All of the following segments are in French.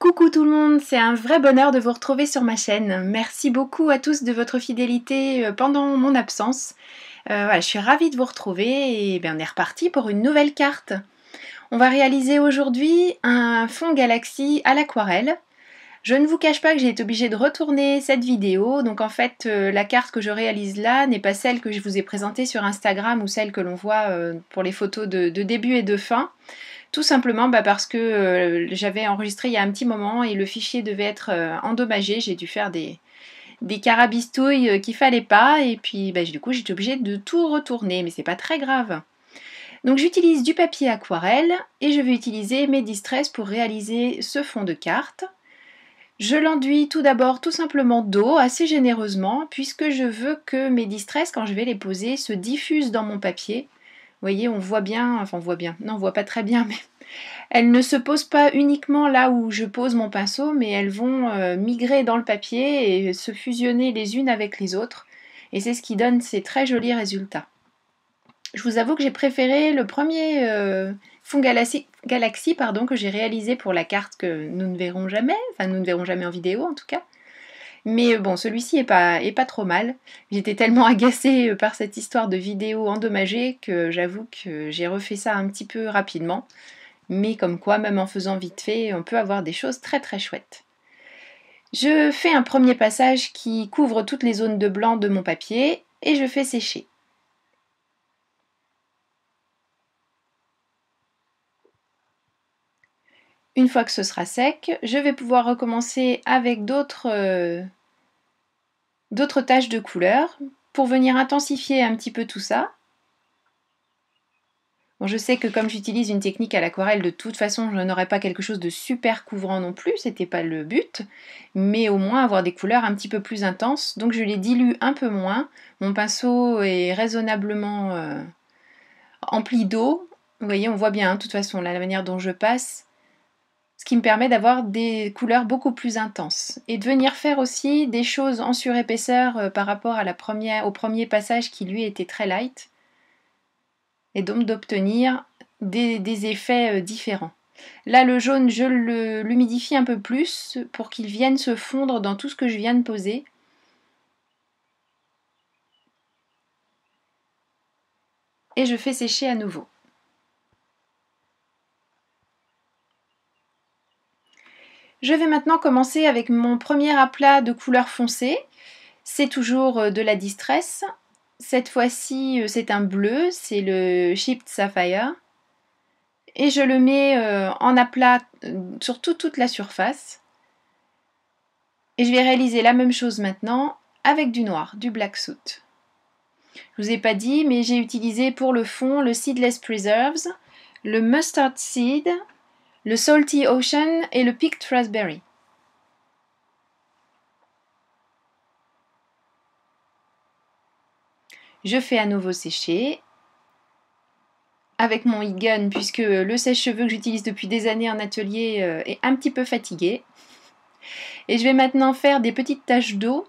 Coucou tout le monde, c'est un vrai bonheur de vous retrouver sur ma chaîne. Merci beaucoup à tous de votre fidélité pendant mon absence. Voilà, je suis ravie de vous retrouver et bien, on est reparti pour une nouvelle carte. On va réaliser aujourd'hui un fond galaxie à l'aquarelle. Je ne vous cache pas que j'ai été obligée de retourner cette vidéo, donc en fait la carte que je réalise là n'est pas celle que je vous ai présentée sur Instagram ou celle que l'on voit pour les photos de début et de fin. Tout simplement parce que j'avais enregistré il y a un petit moment et le fichier devait être endommagé. J'ai dû faire des carabistouilles qu'il fallait pas et puis du coup j'étais obligée de tout retourner, mais c'est pas très grave. Donc j'utilise du papier aquarelle et je vais utiliser mes Distress pour réaliser ce fond de carte. Je l'enduis tout d'abord tout simplement d'eau assez généreusement puisque je veux que mes Distress, quand je vais les poser, se diffusent dans mon papier. Vous voyez, on voit bien, enfin on voit bien, non on voit pas très bien, mais elles ne se posent pas uniquement là où je pose mon pinceau, mais elles vont migrer dans le papier et se fusionner les unes avec les autres. Et c'est ce qui donne ces très jolis résultats. Je vous avoue que j'ai préféré le premier fond galaxie que j'ai réalisé pour la carte que nous ne verrons jamais, enfin nous ne verrons jamais en vidéo en tout cas. Mais bon, celui-ci est pas trop mal. J'étais tellement agacée par cette histoire de vidéo endommagée que j'avoue que j'ai refait ça un petit peu rapidement. Mais comme quoi, même en faisant vite fait, on peut avoir des choses très très chouettes. Je fais un premier passage qui couvre toutes les zones de blanc de mon papier et je fais sécher. Une fois que ce sera sec, je vais pouvoir recommencer avec d'autres taches de couleur pour venir intensifier un petit peu tout ça. Bon, je sais que comme j'utilise une technique à l'aquarelle, de toute façon, je n'aurai pas quelque chose de super couvrant non plus, c'était pas le but, mais au moins avoir des couleurs un petit peu plus intenses, donc je les dilue un peu moins. Mon pinceau est raisonnablement empli d'eau. Vous voyez, on voit bien, de toute façon, là, la manière dont je passe, ce qui me permet d'avoir des couleurs beaucoup plus intenses. Et de venir faire aussi des choses en surépaisseur par rapport à au premier passage qui lui était très light. Et donc d'obtenir des effets différents. Là, le jaune, je l'humidifie un peu plus pour qu'il vienne se fondre dans tout ce que je viens de poser. Et je fais sécher à nouveau. Je vais maintenant commencer avec mon premier aplat de couleur foncée. C'est toujours de la Distress. Cette fois-ci, c'est un bleu, c'est le Chipped Sapphire. Et je le mets en aplat sur toute la surface. Et je vais réaliser la même chose maintenant avec du noir, du Black Soot. Je vous ai pas dit, mais j'ai utilisé pour le fond le Seedless Preserves, le Mustard Seed, le Salty Ocean et le Picked Raspberry. Je fais à nouveau sécher avec mon heat gun puisque le sèche-cheveux que j'utilise depuis des années en atelier est un petit peu fatigué. Et je vais maintenant faire des petites taches d'eau.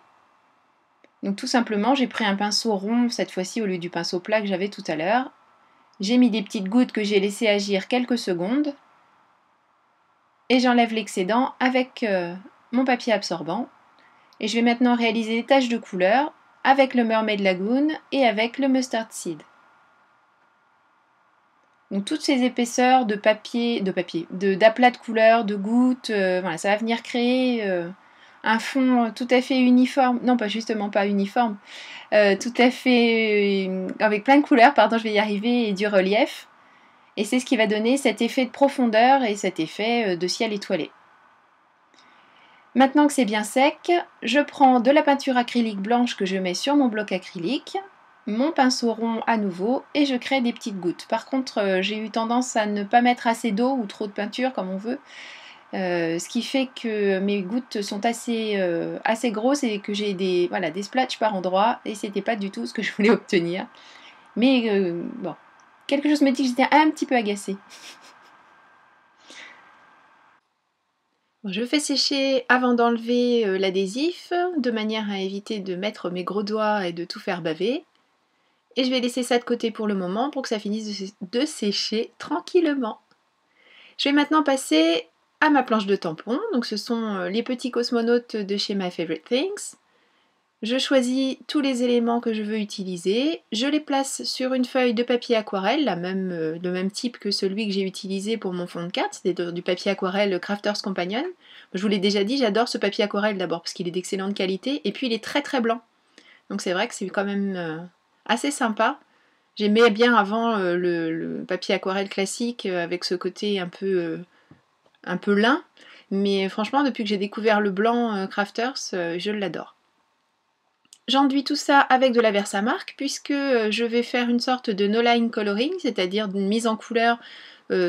Donc tout simplement, j'ai pris un pinceau rond cette fois-ci au lieu du pinceau plat que j'avais tout à l'heure. J'ai mis des petites gouttes que j'ai laissées agir quelques secondes. Et j'enlève l'excédent avec mon papier absorbant. Et je vais maintenant réaliser des taches de couleur avec le Mermaid Lagoon et avec le Mustard Seed. Donc toutes ces épaisseurs d'aplats de couleurs, de gouttes, voilà, ça va venir créer un fond tout à fait uniforme, non pas justement pas uniforme, tout à fait avec plein de couleurs, pardon, je vais y arriver, et du relief. Et c'est ce qui va donner cet effet de profondeur et cet effet de ciel étoilé. Maintenant que c'est bien sec, je prends de la peinture acrylique blanche que je mets sur mon bloc acrylique, mon pinceau rond à nouveau et je crée des petites gouttes. Par contre, j'ai eu tendance à ne pas mettre assez d'eau ou trop de peinture comme on veut, ce qui fait que mes gouttes sont assez grosses et que j'ai des splatchs par endroits et c'était pas du tout ce que je voulais obtenir. Mais bon, quelque chose me dit que j'étais un petit peu agacée. Je fais sécher avant d'enlever l'adhésif, de manière à éviter de mettre mes gros doigts et de tout faire baver. Et je vais laisser ça de côté pour le moment pour que ça finisse de sécher tranquillement. Je vais maintenant passer à ma planche de tampons. Donc ce sont les petits cosmonautes de chez My Favorite Things. Je choisis tous les éléments que je veux utiliser, je les place sur une feuille de papier aquarelle, le même type que celui que j'ai utilisé pour mon fond de carte, c'était du papier aquarelle Crafters Companion. Je vous l'ai déjà dit, j'adore ce papier aquarelle d'abord parce qu'il est d'excellente qualité, et puis il est très très blanc. Donc c'est vrai que c'est quand même assez sympa. J'aimais bien avant le papier aquarelle classique avec ce côté un peu lin, mais franchement depuis que j'ai découvert le blanc Crafters, je l'adore. J'enduis tout ça avec de la Versamark puisque je vais faire une sorte de no-line coloring, c'est-à-dire une mise en couleur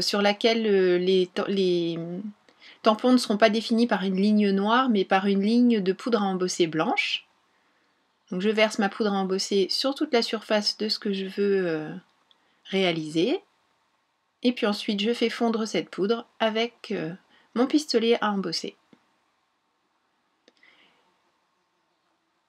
sur laquelle les tampons ne seront pas définis par une ligne noire mais par une ligne de poudre à embosser blanche. Donc je verse ma poudre à embosser sur toute la surface de ce que je veux réaliser. Et puis ensuite je fais fondre cette poudre avec mon pistolet à embosser.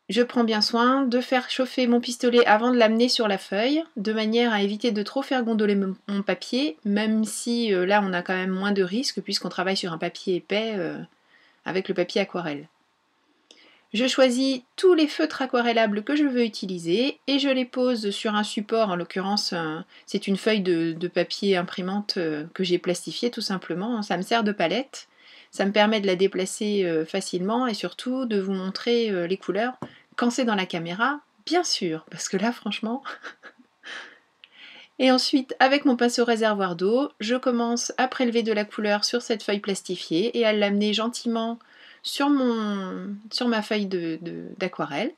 Je prends bien soin de faire chauffer mon pistolet avant de l'amener sur la feuille, de manière à éviter de trop faire gondoler mon papier, même si là on a quand même moins de risques puisqu'on travaille sur un papier épais avec le papier aquarelle. Je choisis tous les feutres aquarellables que je veux utiliser et je les pose sur un support, en l'occurrence c'est une feuille de papier imprimante que j'ai plastifiée tout simplement, ça me sert de palette. Ça me permet de la déplacer facilement et surtout de vous montrer les couleurs quand c'est dans la caméra, bien sûr, parce que là franchement... Et ensuite, avec mon pinceau réservoir d'eau, je commence à prélever de la couleur sur cette feuille plastifiée et à l'amener gentiment sur ma feuille d'aquarelle.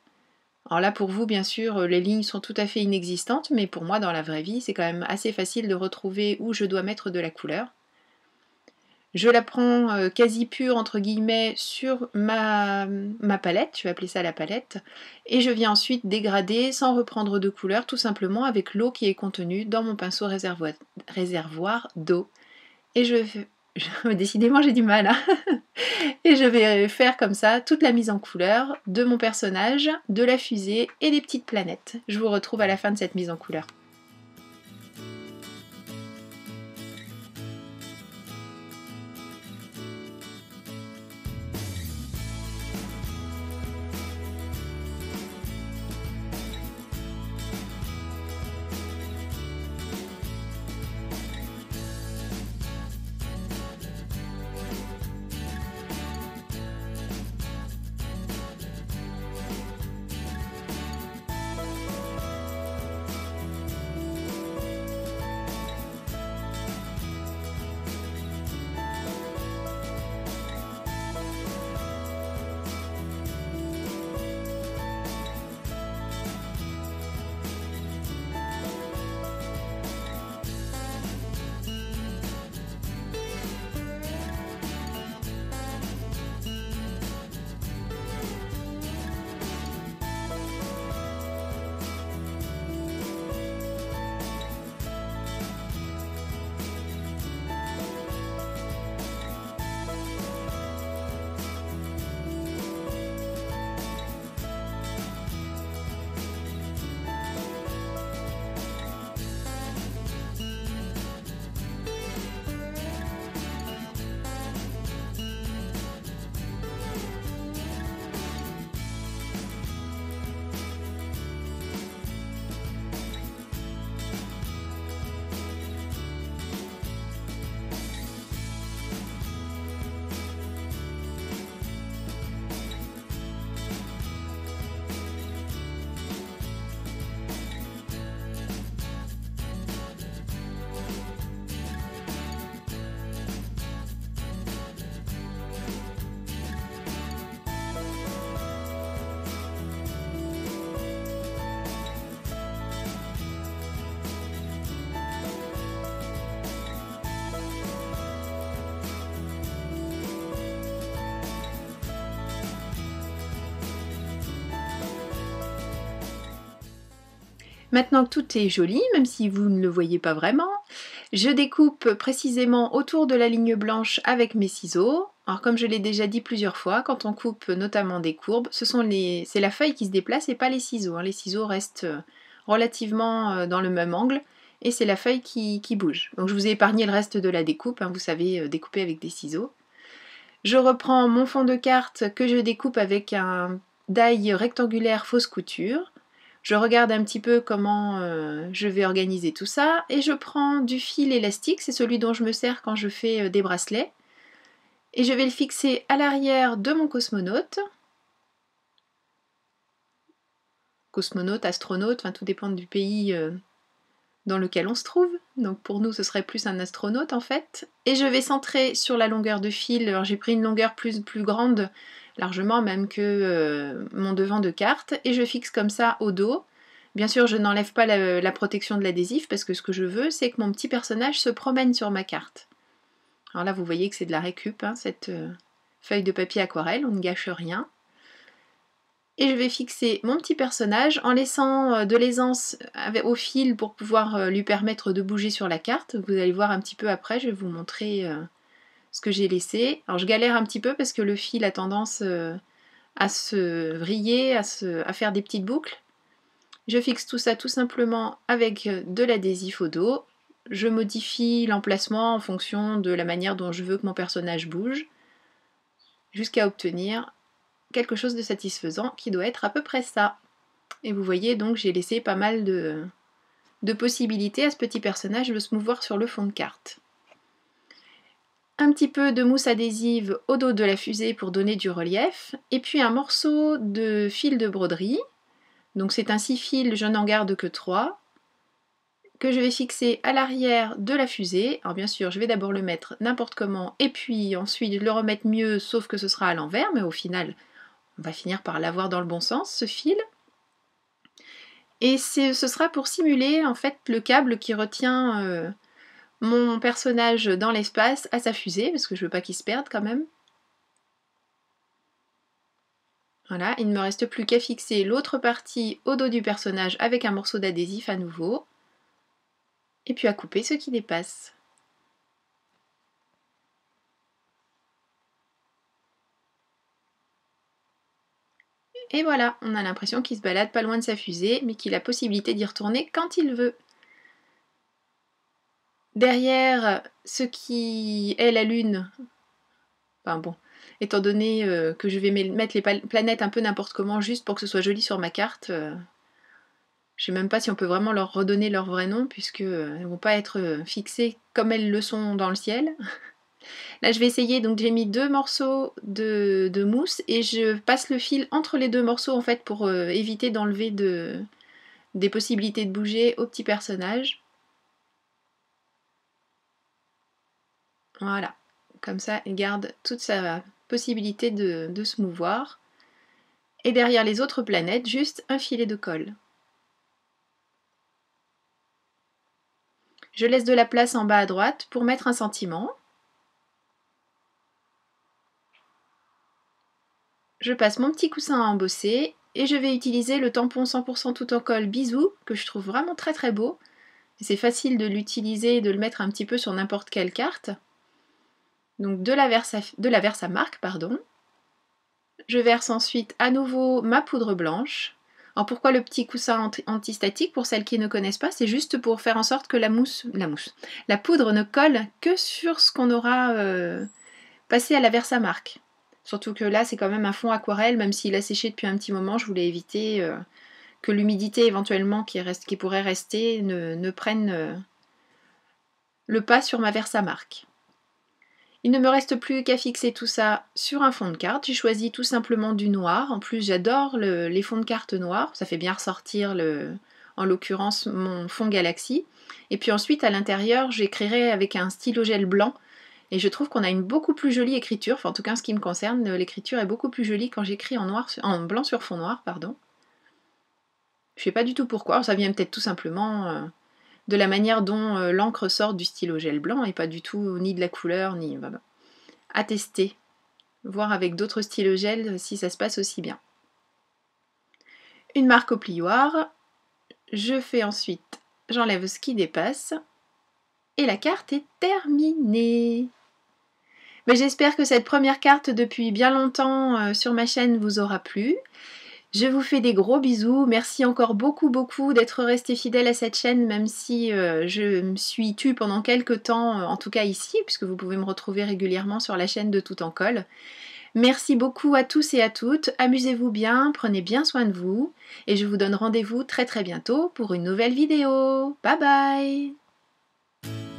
Alors là, pour vous, bien sûr, les lignes sont tout à fait inexistantes, mais pour moi, dans la vraie vie, c'est quand même assez facile de retrouver où je dois mettre de la couleur. Je la prends quasi pure entre guillemets sur ma palette, je vais appeler ça la palette, et je viens ensuite dégrader sans reprendre de couleur, tout simplement avec l'eau qui est contenue dans mon pinceau réservoir d'eau. Et décidément j'ai du mal, hein. Et je vais faire comme ça toute la mise en couleur de mon personnage, de la fusée et des petites planètes. Je vous retrouve à la fin de cette mise en couleur. Maintenant que tout est joli, même si vous ne le voyez pas vraiment, je découpe précisément autour de la ligne blanche avec mes ciseaux. Alors comme je l'ai déjà dit plusieurs fois, quand on coupe notamment des courbes, c'est la feuille qui se déplace et pas les ciseaux. Les ciseaux restent relativement dans le même angle et c'est la feuille qui bouge. Donc je vous ai épargné le reste de la découpe, vous savez découper avec des ciseaux. Je reprends mon fond de carte que je découpe avec un die rectangulaire fausse couture. Je regarde un petit peu comment je vais organiser tout ça et je prends du fil élastique, c'est celui dont je me sers quand je fais des bracelets. Et je vais le fixer à l'arrière de mon cosmonaute. Cosmonaute, astronaute, enfin tout dépend du pays dans lequel on se trouve. Donc pour nous, ce serait plus un astronaute en fait. Et je vais centrer sur la longueur de fil. Alors j'ai pris une longueur plus grande, largement même que mon devant de carte. Et je fixe comme ça au dos. Bien sûr, je n'enlève pas la protection de l'adhésif parce que ce que je veux, c'est que mon petit personnage se promène sur ma carte. Alors là, vous voyez que c'est de la récup, hein, cette feuille de papier aquarelle, on ne gâche rien. Et je vais fixer mon petit personnage en laissant de l'aisance au fil pour pouvoir lui permettre de bouger sur la carte. Vous allez voir un petit peu après, je vais vous montrer ce que j'ai laissé. Alors je galère un petit peu parce que le fil a tendance à se vriller, à faire des petites boucles. Je fixe tout ça tout simplement avec de l'adhésif au dos. Je modifie l'emplacement en fonction de la manière dont je veux que mon personnage bouge, jusqu'à obtenir quelque chose de satisfaisant qui doit être à peu près ça. Et vous voyez donc j'ai laissé pas mal de possibilités à ce petit personnage de se mouvoir sur le fond de carte. Un petit peu de mousse adhésive au dos de la fusée pour donner du relief, et puis un morceau de fil de broderie. Donc c'est un 6 fils, je n'en garde que 3, que je vais fixer à l'arrière de la fusée. Alors bien sûr, je vais d'abord le mettre n'importe comment, et puis ensuite le remettre mieux, sauf que ce sera à l'envers, mais au final, on va finir par l'avoir dans le bon sens, ce fil. Et ce sera pour simuler en fait le câble qui retient mon personnage dans l'espace à sa fusée, parce que je veux pas qu'il se perde quand même. Voilà, il ne me reste plus qu'à fixer l'autre partie au dos du personnage avec un morceau d'adhésif à nouveau. Et puis à couper ce qui dépasse. Et voilà, on a l'impression qu'il se balade pas loin de sa fusée, mais qu'il a possibilité d'y retourner quand il veut. Derrière ce qui est la Lune, enfin bon, étant donné que je vais mettre les planètes un peu n'importe comment juste pour que ce soit joli sur ma carte, je sais même pas si on peut vraiment leur redonner leur vrai nom, puisqu'elles ne vont pas être fixées comme elles le sont dans le ciel. Là je vais essayer, donc j'ai mis 2 morceaux de mousse et je passe le fil entre les 2 morceaux en fait pour éviter d'enlever des possibilités de bouger au petit personnage. Voilà, comme ça il garde toute sa possibilité de se mouvoir. Et derrière les autres planètes, juste un filet de colle. Je laisse de la place en bas à droite pour mettre un sentiment. Je passe mon petit coussin à embosser et je vais utiliser le tampon 100% tout en colle Bisou, que je trouve vraiment très très beau. C'est facile de l'utiliser et de le mettre un petit peu sur n'importe quelle carte. Donc de la Versamark, pardon. Je verse ensuite à nouveau ma poudre blanche. Alors pourquoi le petit coussin antistatique? Pour celles qui ne connaissent pas, c'est juste pour faire en sorte que la poudre ne colle que sur ce qu'on aura passé à la Versamark. Surtout que là, c'est quand même un fond aquarelle, même s'il a séché depuis un petit moment, je voulais éviter que l'humidité éventuellement qui pourrait rester ne prenne le pas sur ma Versamark. Il ne me reste plus qu'à fixer tout ça sur un fond de carte. J'ai choisi tout simplement du noir. En plus, j'adore les fonds de carte noirs. Ça fait bien ressortir, en l'occurrence, mon fond Galaxy. Et puis ensuite, à l'intérieur, j'écrirai avec un stylo gel blanc. Et je trouve qu'on a une beaucoup plus jolie écriture. Enfin, en tout cas, en ce qui me concerne, l'écriture est beaucoup plus jolie quand j'écris en blanc sur fond noir, pardon. Je ne sais pas du tout pourquoi. Ça vient peut-être tout simplement de la manière dont l'encre sort du stylo gel blanc et pas du tout ni de la couleur, ni... À tester. Voir avec d'autres stylos gel si ça se passe aussi bien. Une marque au plioir. Je fais ensuite, j'enlève ce qui dépasse. Et la carte est terminée. Mais j'espère que cette première carte depuis bien longtemps sur ma chaîne vous aura plu. Je vous fais des gros bisous. Merci encore beaucoup d'être resté fidèle à cette chaîne, même si je me suis tue pendant quelques temps, en tout cas ici, puisque vous pouvez me retrouver régulièrement sur la chaîne de Tout en Colle. Merci beaucoup à tous et à toutes. Amusez-vous bien, prenez bien soin de vous. Et je vous donne rendez-vous très bientôt pour une nouvelle vidéo. Bye bye!